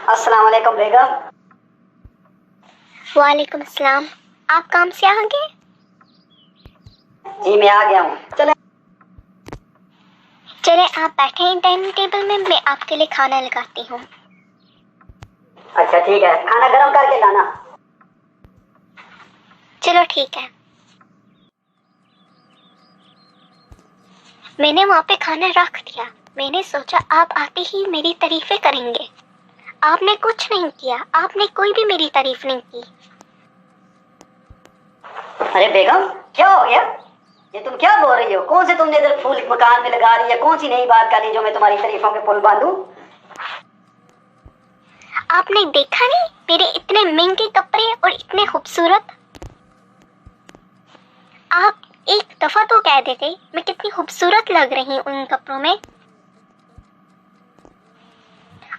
अस्सलाम वालेकुम बेगम। वालेकुम अस्सलाम। आप काम से आ गए? जी मैं आ गया हूँ। चले आप बैठे हैं डाइनिंग टेबल में, मैं आपके लिए खाना लगाती हूँ। अच्छा ठीक है, खाना गर्म करके लाना। चलो ठीक है। मैंने वहाँ पे खाना रख दिया। मैंने सोचा आप आते ही मेरी तारीफें करेंगे। आपने कुछ नहीं किया, आपने कोई भी मेरी तारीफ नहीं की। अरे बेगम क्या हो गया? ये तुम क्या बोल रही हो? कौन से तुमने इधर फूल मकान में लगा रही है? कौन सी नई बात कर रही जो मैं तुम्हारी तारीफों के पुल बांधूं? आपने देखा नहीं मेरे इतने महंगे कपड़े और इतने खूबसूरत? आप एक दफा तो कह देते मैं कितनी खूबसूरत लग रही हूँ उन कपड़ों में।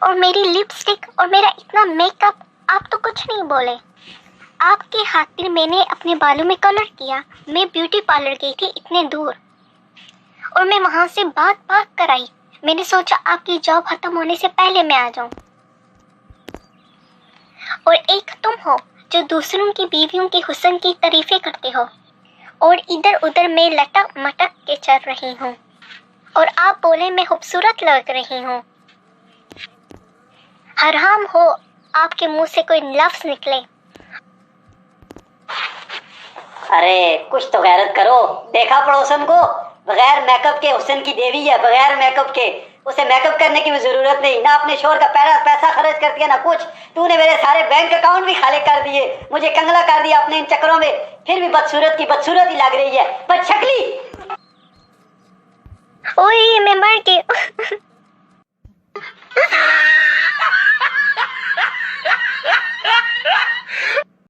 और मेरी लिपस्टिक और मेरा इतना मेकअप, आप तो कुछ नहीं बोले। आपके खातिर मैंने अपने बालों में कलर किया। मैं ब्यूटी पार्लर गई थी इतने दूर और मैं वहां से भाग कर आई। मैंने सोचा आपकी जॉब खत्म होने से पहले मैं आ जाऊं। और एक तुम हो जो दूसरों की बीवियों के हुस्न की तारीफें करते हो और इधर उधर मैं लटक मटक के चल रही हूँ और आप बोले मैं खूबसूरत लग रही हूँ। हराम हो आपके मुंह से कोई लफ्ज निकले। अरे कुछ तो गैरत करो। देखा पड़ोसन को? बगैर मेकअप के हुस्न की देवी है, बगैर मेकअप के। उसे मेकअप करने की भी जरूरत नहीं। ना अपने शोर का पैसा खर्च करती है ना कुछ। तूने मेरे सारे बैंक अकाउंट भी खाली कर दिए, मुझे कंगला कर दिया अपने इन चक्करों में। फिर भी बदसूरत की बदसूरत ही लग रही है, बदशक्ली। ओए मैं मर गई।